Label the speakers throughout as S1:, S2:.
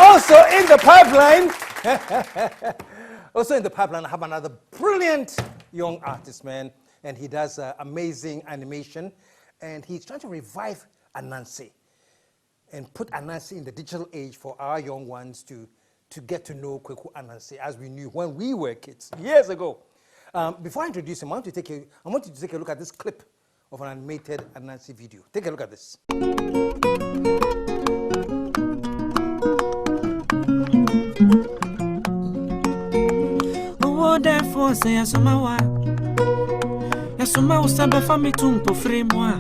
S1: Also in the pipeline, I have another brilliant young artist, man, and he does amazing animation, and he's trying to revive Ananse and put Ananse in the digital age for our young ones to get to know Kweku Ananse as we knew when we were kids years ago. Before I introduce him, I want you to take a look at this clip of an animated Ananse video. Take a look at this.
S2: Therefore, say Yasoma Usabe for me to free moi.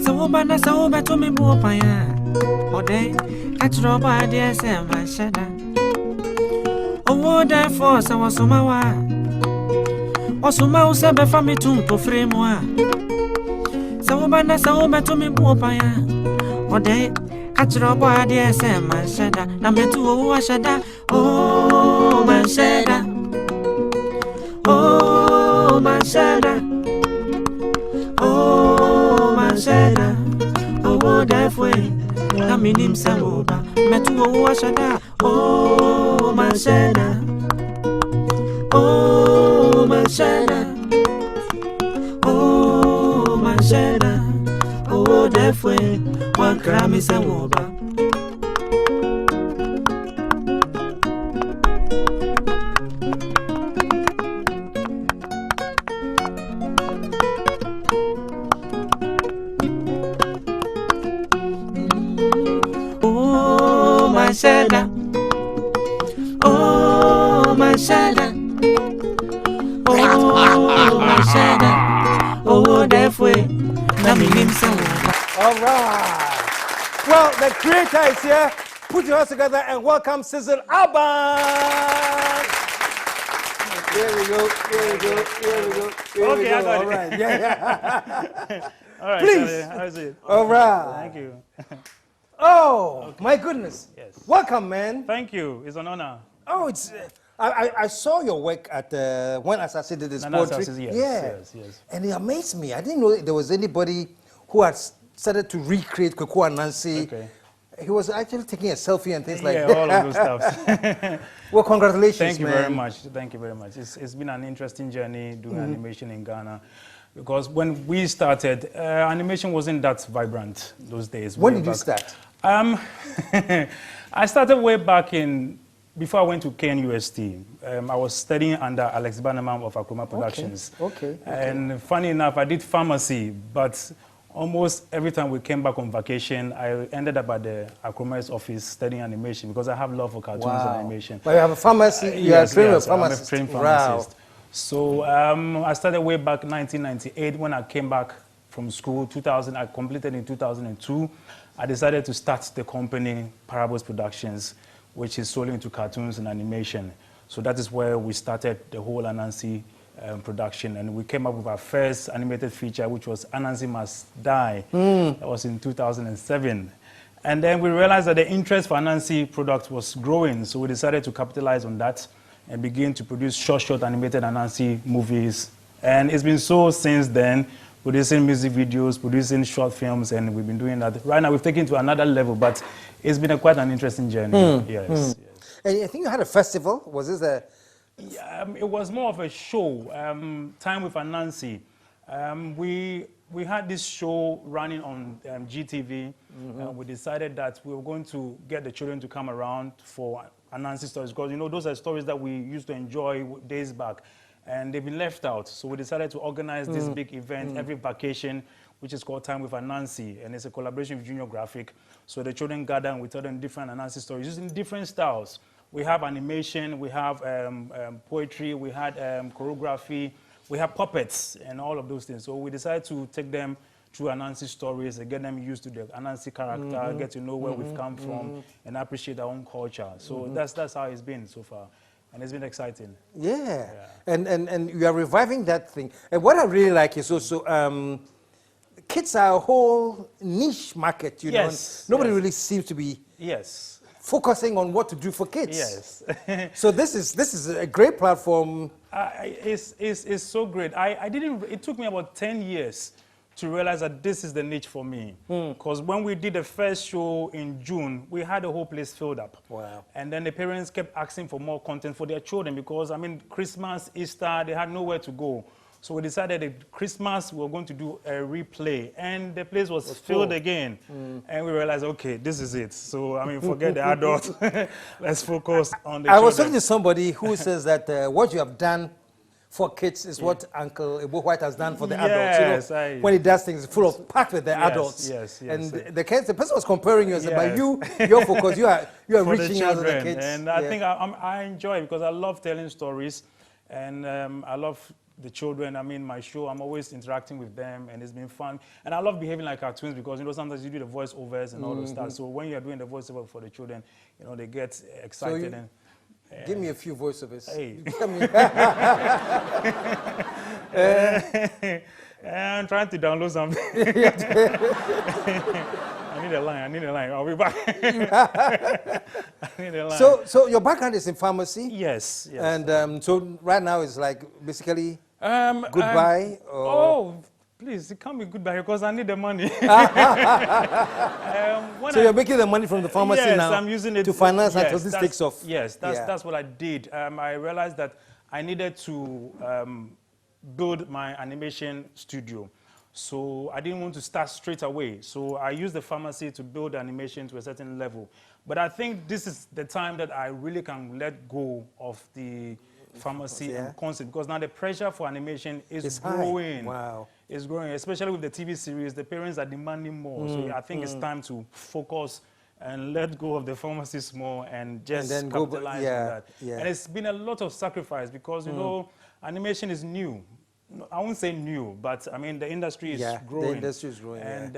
S2: So, Obana, so better me Bopaya. Or day, catch Roba, dear Sam, my shadow. Oh, therefore, say Wasoma Usabe for me to free moi. So, Obana, so better me Bopaya. Or day, catch Roba, dear Sam, my shadow. Number 2, Washada. Oh, my shadow. Oh, my shadow. Oh, my shadow. Oh, that way. I mean, him Sawoba. Metu, oh, shadow. Oh, my shadow. Oh, my shadow. Oh, my shadow. Oh, that way. One cram is a woba. Shadow. Oh, my shadow. Oh, my shadow. Oh, that way.
S1: All right. Well, the creator is here. Put your hands together and welcome Cycil Abban. Here we go.
S3: Okay, I got
S1: All
S3: it.
S1: right. Yeah.
S3: All right.
S1: Please.
S3: How is it?
S1: All right.
S3: Thank you.
S1: Oh, okay. My goodness.
S3: Yes.
S1: Welcome, man.
S3: Thank you. It's an honor.
S1: Oh, it's. I saw your work at when Asase did this poetry.
S3: Yes.
S1: And it amazed me. I didn't know there was anybody who had started to recreate Kweku Ananse.
S3: Okay.
S1: He was actually taking a selfie and things like that.
S3: Yeah, all of those stuff.
S1: Well, congratulations,
S3: Thank you
S1: man.
S3: very much. Thank you very much. It's been an interesting journey doing animation in Ghana. Because when we started, animation wasn't that vibrant those days.
S1: When did you start?
S3: I started way back before I went to KNUST. I was studying under Alex Bannerman of Akroma Productions.
S1: Okay.
S3: And funny enough, I did pharmacy, but almost every time we came back on vacation, I ended up at the Akroma's office studying animation because I have love for cartoons and animation.
S1: But you have a pharmacy, you are trained as a pharmacist.
S3: I'm a trained pharmacist. So I started way back 1998 when I came back from school. 2000, I completed in 2002. I decided to start the company, Parables Productions, which is solely into cartoons and animation. So that is where we started the whole Ananse production. And we came up with our first animated feature, which was Ananse Must Die. That was in 2007. And then we realized that the interest for Ananse product was growing. So we decided to capitalize on that and begin to produce short animated Ananse movies. And it's been so since then, producing music videos, producing short films, and we've been doing that. Right now, we've taken it to another level, but it's been quite an interesting journey. Yes.
S1: And I think you had a festival. Was this a...
S3: Yeah, it was more of a show, Time with Ananse. We had this show running on GTV. We decided that we were going to get the children to come around for Ananse stories, because, you know, those are stories that we used to enjoy days back. And they've been left out. So we decided to organize this big event every vacation, which is called Time with Ananse. And it's a collaboration with Junior Graphic. So the children gather and we tell them different Ananse stories using different styles. We have animation, we have poetry, we had choreography, we have puppets and all of those things. So we decided to take them through Ananse stories and get them used to the Ananse character, get to know where we've come from and appreciate our own culture. So that's how it's been so far. And it's been exciting.
S1: Yeah. And you are reviving that thing. And what I really like is also, kids are a whole niche market, you know. Nobody really seems to be focusing on what to do for kids.
S3: Yes.
S1: So this is a great platform.
S3: It's so great. It took me about 10 years to realize that this is the niche for me. Because when we did the first show in June, we had the whole place filled up.
S1: Wow.
S3: And then the parents kept asking for more content for their children because, I mean, Christmas, Easter, they had nowhere to go. So we decided that Christmas, we were going to do a replay. And the place was filled again. And we realized, okay, this is it. So, I mean, forget the adults. Let's focus on the children.
S1: I was talking to somebody who says that what you have done for kids is what Uncle Ebo White has done for the adults. You know, when he does things full of packed with the adults. And the person was comparing you and said, but your focus, you are reaching out to the kids.
S3: And I think I enjoy it because I love telling stories, and I love the children. I mean, my show, I'm always interacting with them, and it's been fun. And I love behaving like cartoons because, you know, sometimes you do the voiceovers and all those stuff. So when you're doing the voiceover for the children, you know, they get excited.
S1: Give me a few voiceovers.
S3: Hey. I'm trying to download something. I need a line. I'll be back. I need a line.
S1: So your background is in pharmacy?
S3: Yes.
S1: And so right now it's like basically goodbye?
S3: Please, it can't be goodbye because I need the money.
S1: So you're making the money from the pharmacy now
S3: I'm using it
S1: to finance until this takes off?
S3: Yes, that's what I did. I realized that I needed to build my animation studio. So I didn't want to start straight away. So I used the pharmacy to build animation to a certain level. But I think this is the time that I really can let go of the pharmacy and concept, because now the pressure for animation is growing.
S1: Wow.
S3: It's growing, especially with the TV series. The parents are demanding more. So I think it's time to focus and let go of the pharmacies more and just capitalize on that. And it's been a lot of sacrifice because, you know, animation is new. I won't say new, but I mean, the industry is growing.
S1: The industry is growing,
S3: and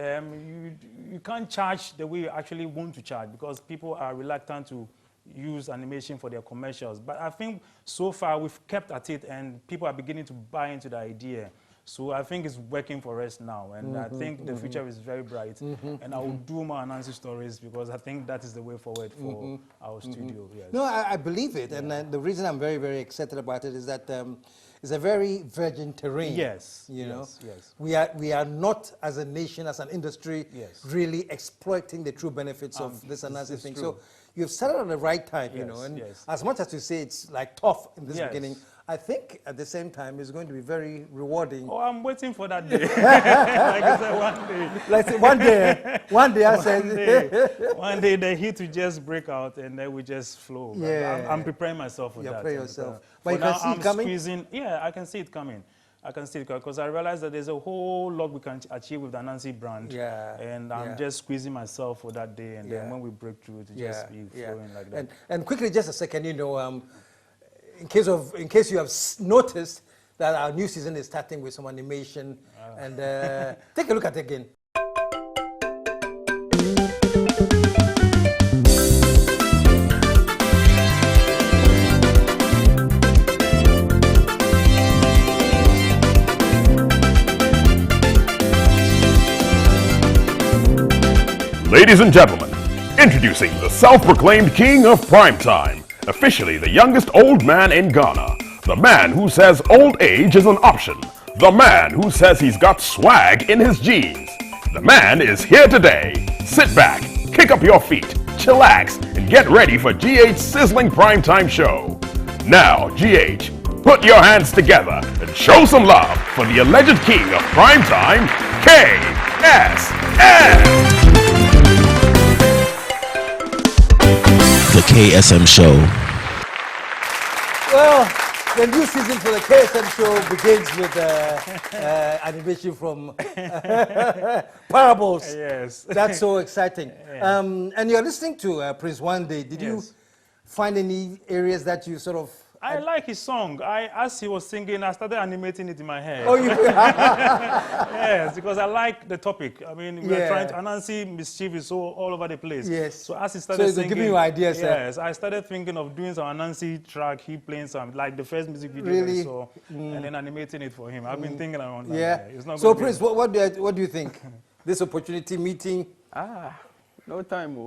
S3: you can't charge the way you actually want to charge because people are reluctant to use animation for their commercials. But I think so far we've kept at it and people are beginning to buy into the idea. So I think it's working for us now, and I think the future is very bright. And I will do more Ananse stories because I think that is the way forward for our studio. Yes.
S1: No, I believe it, and the reason I'm very, very excited about it is that it's a very virgin terrain.
S3: Yes,
S1: you know,
S3: yes.
S1: We are not, as a nation, as an industry, really exploiting the true benefits of this Ananse thing. So you've started at the right time, you know, and as much as you say it's like tough in this beginning, I think at the same time it's going to be very rewarding.
S3: Oh, I'm waiting for that day. Like I said, one day.
S1: Like one day I said.
S3: One day the heat will just break out and then we just flow.
S1: Yeah.
S3: I'm preparing myself for that.
S1: Prepare yourself.
S3: But
S1: you can see it coming?
S3: Squeezing, I can see it coming. I can see it because I realize that there's a whole lot we can achieve with the Ananse brand. And I'm just squeezing myself for that day, and then when we break through, it just be flowing like that.
S1: And quickly, just a second, you know, in case you have noticed that our new season is starting with some animation, and take a look at it again.
S4: Ladies and gentlemen, introducing the self-proclaimed king of primetime, officially the youngest old man in Ghana, the man who says old age is an option, the man who says he's got swag in his jeans. The man is here today. Sit back, kick up your feet, chillax, and get ready for GH's sizzling primetime show. Now, GH, put your hands together and show some love for the alleged king of primetime, KSM.
S5: The KSM Show.
S1: Well, the new season for the KSM Show begins with animation from Parables.
S3: Yes.
S1: That's so exciting. And you're listening to Prince One Day. Did you find any areas that you sort of...
S3: I like his song. As he was singing, I started animating it in my head.
S1: Oh, you...
S3: Yes, because I like the topic. I mean, we're trying to... Ananse mischief is all over the place.
S1: Yes.
S3: So as he started singing...
S1: giving you ideas.
S3: Yes, I started thinking of doing some Ananse track, he playing some, like the first music video
S1: Really?
S3: I saw, and then animating it for him. I've been thinking around that.
S1: Yeah.
S3: It's not
S1: So, Prince, what do you think? This opportunity meeting?
S6: No time.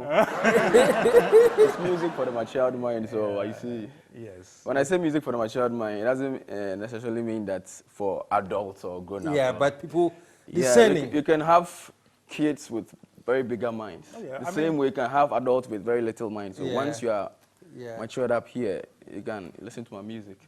S6: It's music for the matured mind, so I see.
S3: Yes.
S6: When I say music for the matured mind, it doesn't necessarily mean that for adults or grown-ups.
S1: Yeah, but people discerning.
S6: You can have kids with very bigger minds. The same way you can have adults with very little minds. So once you are matured up here, you can listen to my music.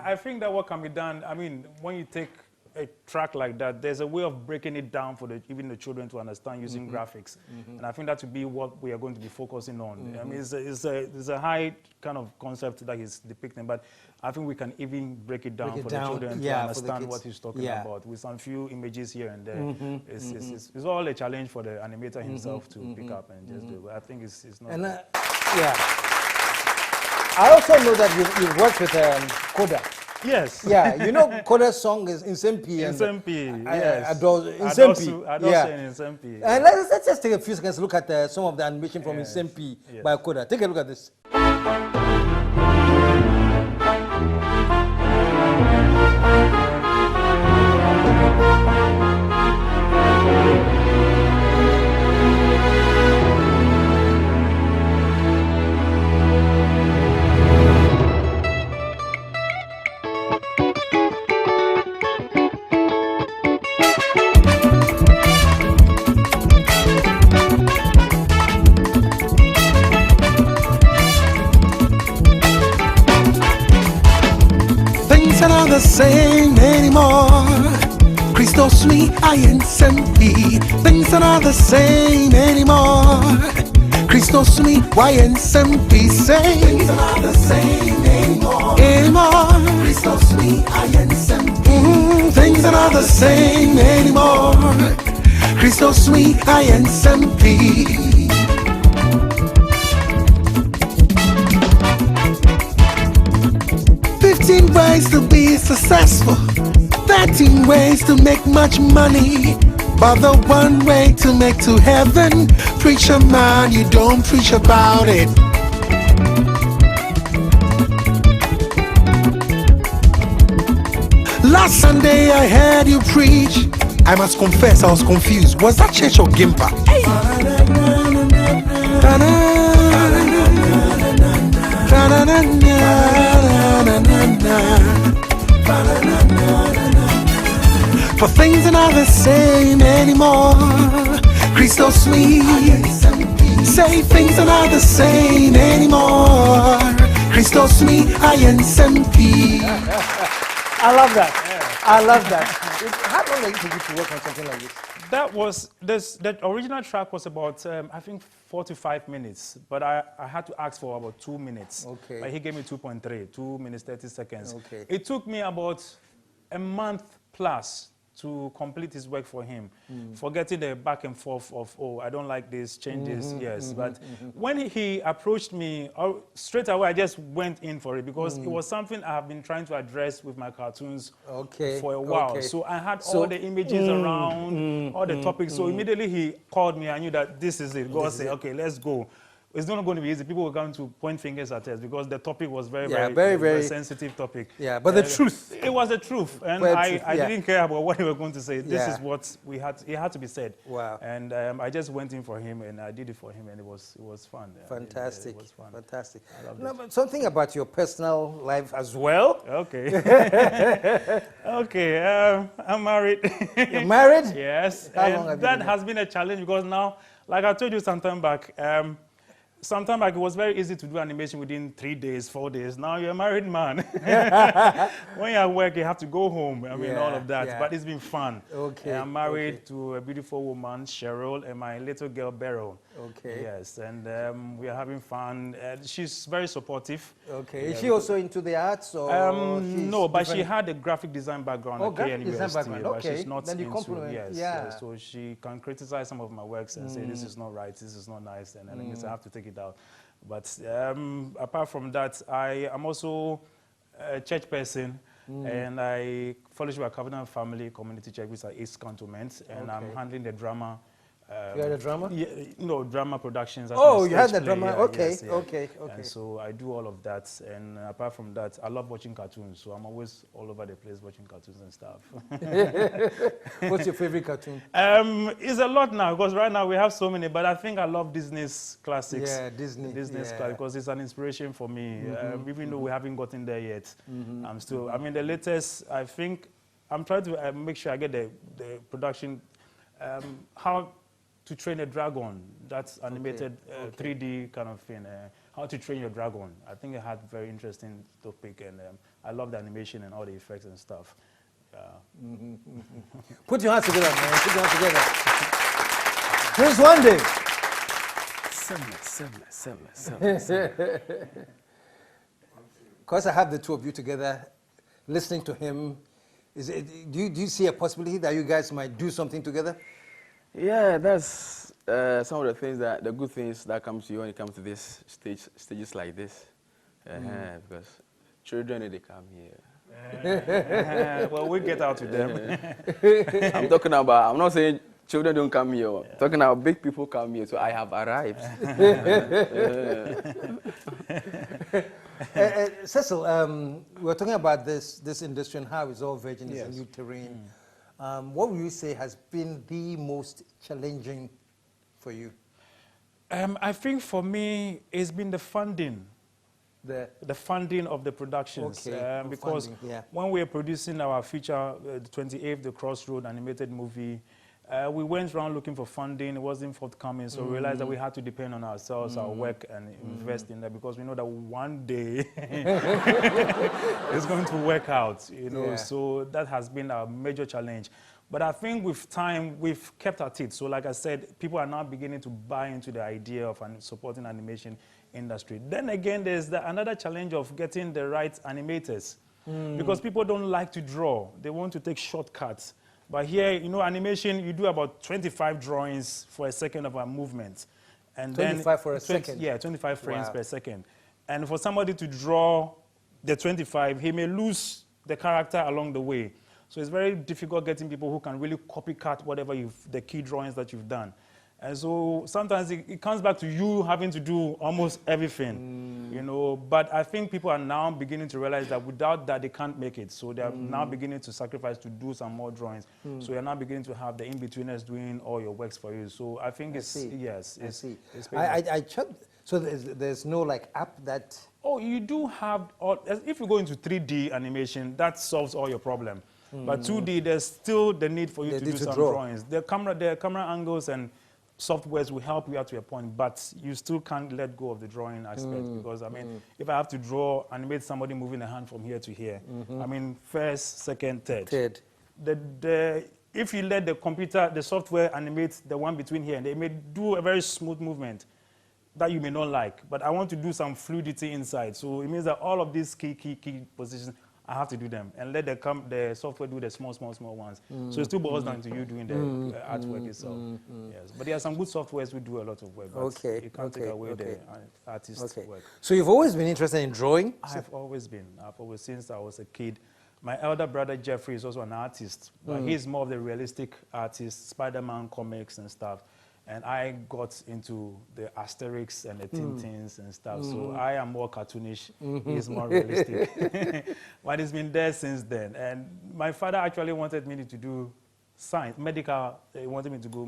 S3: I think that what can be done, I mean, when you take a track like that, there's a way of breaking it down for even the children to understand using graphics. And I think that would be what we are going to be focusing on. I mean, it's a high kind of concept that he's depicting, but I think we can even break it down for the children to understand what he's talking about with some few images here and there. It's all a challenge for the animator himself to pick up and just do it. But I think it's not...
S1: And I also know that you've worked with Koda.
S3: Yes.
S1: Yeah, you know Koda's song is Insempi.
S3: Insempi, yes.
S1: Insempi.
S3: Insempi.
S1: And let's just take a few seconds to look at some of the animation from Insempi by Koda. Take a look at this.
S7: The same anymore. Christos me, I ain't SMP. Things are not the same anymore. Christos me, why ain't SMP? Say things are not the same anymore. Christos me, I ain't SMP. Things are not the same anymore. Christos me, I ain't SMP. 15 ways to be successful, 13 ways to make much money, but the one way to make to heaven, preacher man, you don't preach about it. Last Sunday I heard you preach. I must confess I was confused. Was that church or Gimpa? Hey. For things are not the same anymore. Christos me, say things are not the same anymore. Christos me, I am SMP.
S1: I love that. I love that. How long did it take you to work on something like this?
S3: That was the original track was about I think 45 minutes, but I had to ask for about 2 minutes.
S1: Okay.
S3: But he gave me 2.3, 2 minutes 30 seconds.
S1: Okay.
S3: It took me about a month plus to complete his work for him, forgetting the back and forth of, oh, I don't like this, change this, yes. But when he approached me, straight away I just went in for it because it was something I have been trying to address with my cartoons for a while.
S1: Okay.
S3: So I had all the images around, all the topics. So immediately he called me, I knew that this is it. God said, okay, let's go. It's not going to be easy. People were going to point fingers at us because the topic was very sensitive topic.
S1: Yeah, but the truth.
S3: It was the truth. And I didn't care about what he was going to say. This is what it had to be said.
S1: Wow.
S3: And I just went in for him and I did it for him and it was fun.
S1: Fantastic.
S3: It was fun.
S1: Fantastic. No, but something about your personal life as well.
S3: Okay. Okay. I'm married.
S1: You're married?
S3: Yes.
S1: How long have you
S3: that
S1: been
S3: has been a challenge because now, like I told you some time back, it was very easy to do animation within 3 days, 4 days. Now you're a married man. When you're at work, you have to go home. I mean, all of that. Yeah. But it's been fun.
S1: Okay.
S3: I'm married to a beautiful woman, Cheryl, and my little girl, Beryl.
S1: Okay.
S3: Yes, and we are having fun. She's very supportive.
S1: Okay. Is she also into the arts? Or
S3: no, but she had a graphic design background at KN University.
S1: Okay.
S3: But she's not
S1: then you compliment.
S3: Yes,
S1: yeah.
S3: yes. So she can criticize some of my works and say, this is not right, this is not nice, and then I have to take it out. But apart from that, I am also a church person, and I fellowship with Covenant Family Community Church, which is East Cantonment, and I'm handling the drama.
S1: You had a drama?
S3: Yeah, no, drama productions.
S1: Oh, you had the drama?
S3: Yeah,
S1: okay,
S3: yes, yeah.
S1: okay.
S3: And so I do all of that, and apart from that, I love watching cartoons, so I'm always all over the place watching cartoons and stuff.
S1: What's your favorite cartoon?
S3: It's a lot now, because right now we have so many, but I think I love Disney's classics.
S1: Yeah, Disney's
S3: classics, because it's an inspiration for me. Even though we haven't gotten there yet, I'm still, I mean, the latest, I think, I'm trying to make sure I get the production, how to train a dragon. That's animated 3D kind of thing. How to train your dragon. I think it had very interesting topic, and I love the animation and all the effects and stuff.
S1: Put your hands together, man. Put your hands together. Here's one day. Because I have the two of you together, listening to him, do you see a possibility that you guys might do something together?
S6: Yeah, that's some of the things the good things that comes to you when it comes to this stages like this. Because children, they come here.
S3: Well, we'll get out to them.
S6: I'm not saying children don't come here. I'm talking about big people come here, so I have arrived.
S1: Cycil, we were talking about this industry and how it's all virgin, it's a new terrain. What would you say has been the most challenging for you?
S3: I think for me, it's been the funding. The funding of the productions. Because when we were producing our feature, the 28th, The Crossroad animated movie, we went around looking for funding. It wasn't forthcoming, so we realized that we had to depend on ourselves, our work, and invest in that, because we know that one day it's going to work out, you know. So that has been our major challenge. But I think with time, we've kept our teeth. So like I said, people are now beginning to buy into the idea of supporting animation industry. Then again, there's another challenge of getting the right animators, because people don't like to draw. They want to take shortcuts. But here, you know, animation, you do about 25 drawings for a second of a movement. And
S1: 25 for a second?
S3: Yeah, 25 frames per second. And for somebody to draw the 25, he may lose the character along the way. So it's very difficult getting people who can really copycat whatever the key drawings that you've done. And so sometimes it comes back to you having to do almost everything, you know. But I think people are now beginning to realize that without that, they can't make it. So they're now beginning to sacrifice to do some more drawings. So you're now beginning to have the in-betweeners doing all your works for you. So I think it's
S1: I checked. So there's no like app that...
S3: Oh, you do have... if you go into 3D animation, that solves all your problem. But 2D, there's still the need for you to do some drawings. The camera angles and softwares will help you out to a point, but you still can't let go of the drawing aspect, because, I mean, if I have to animate somebody moving a hand from here to here, I mean, first, second, third. If you let the software animate the one between here, and they may do a very smooth movement that you may not like, but I want to do some fluidity inside. So it means that all of these key positions, I have to do them and let the software do the small ones. So it still boils down to you doing the artwork itself. Yes, but there are some good softwares who do a lot of work. But you can't take away the artist's work.
S1: So you've always been interested in drawing?
S3: I've always been. Since I was a kid. My elder brother Jeffrey is also an artist, but he's more of the realistic artist, Spider-Man comics and stuff. And I got into the Asterix and the Tintins and stuff. So I am more cartoonish. He's more realistic. But it's been there since then. And my father actually wanted me to do science, medical. He wanted me to go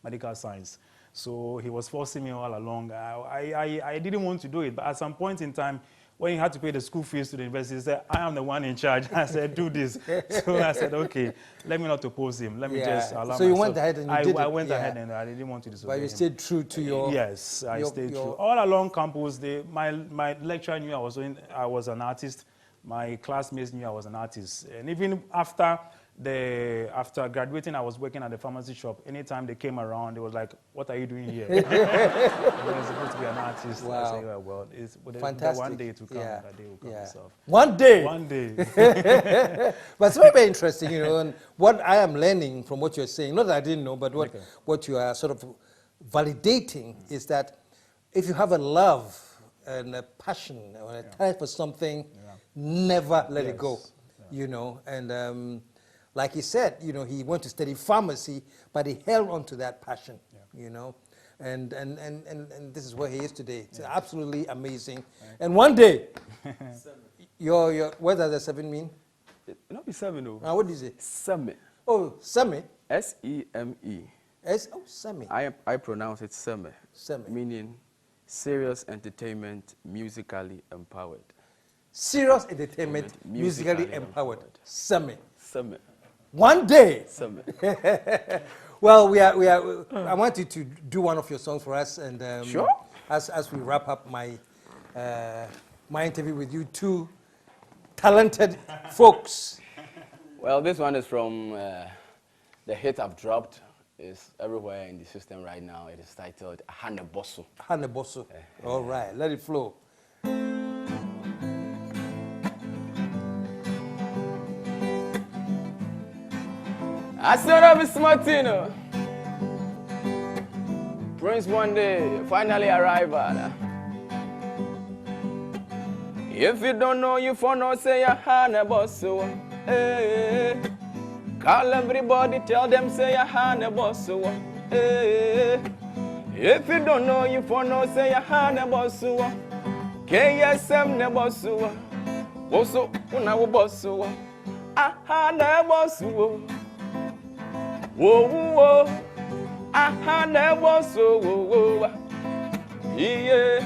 S3: medical science. So he was forcing me all along. I didn't want to do it. But at some point in time, when he had to pay the school fees to the university, he said, I am the one in charge. I said, do this. So I said, okay, let me not oppose him. Let me just allow myself.
S1: So you went ahead and you did it?
S3: I went ahead and I didn't want to disobey him.
S1: But you stayed true to your...
S3: Yes, I stayed true. All along campus, my lecturer knew I was an artist. My classmates knew I was an artist. And even after graduating, I was working at the pharmacy shop. Anytime they came around, they was like, what are you doing here? I was supposed to be an artist.
S1: Wow.
S3: I say, well, it's
S1: fantastic.
S3: One day to come, that day will come itself.
S1: One day?
S3: One day.
S1: But it's very, very interesting, you know, and what I am learning from what you're saying, not that I didn't know, but what you are sort of validating is that if you have a love and a passion or a talent for something, never let it go, you know, and like he said, you know, he went to study pharmacy, but he held on to that passion, you know, and this is where he is today. It's absolutely amazing. And one day, what does the 7 mean?
S6: It not be 7, though.
S1: What do you say?
S6: Seme.
S1: Oh, Seme.
S6: S-E-M-E.
S1: Seme.
S6: I pronounce it Seme.
S1: Seme.
S6: Meaning serious entertainment, musically empowered.
S1: Serious entertainment, musically empowered. Seme.
S6: Seme.
S1: One day. Well,
S6: Hmm.
S1: I want you to do one of your songs for us, and
S6: Sure.
S1: As we wrap up my interview with you two talented folks.
S6: Well, this one is from the hit I've dropped. It's everywhere in the system right now. It is titled Hane Bosso.
S1: Hane Bosso. All right, let it flow.
S6: I said I'm Martino. Prince one day finally arrived. If you don't know, you for no say a Hane Bosso. Hey. Call everybody, tell them say a Hane Bosso. Hey. If you don't know, you for no say a Hane Bosso. KSM ne Bosso. Bosso, una Bosso. A Hane Bosso. Whoa, whoa, aha, never so, whoa, yeah,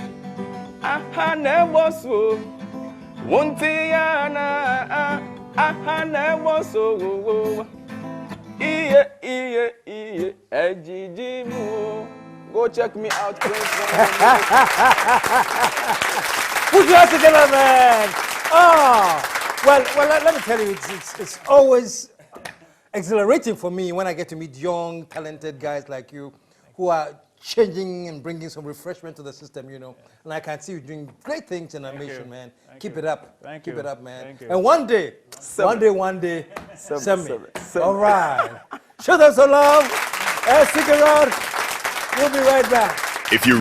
S6: aha, never so, won't yana, aha, never so, whoa, yeah, go check me out, Prince.
S1: Put your hands together, man. Oh, well, let me tell you, it's always exhilarating for me when I get to meet young, talented guys like you who are changing and bringing some refreshment to the system, you know. And I can see you doing great things in animation, man. Keep it up. Keep it up, man. And one day, send me. All right. Show them some love. Stick around. We'll be right back.
S4: If you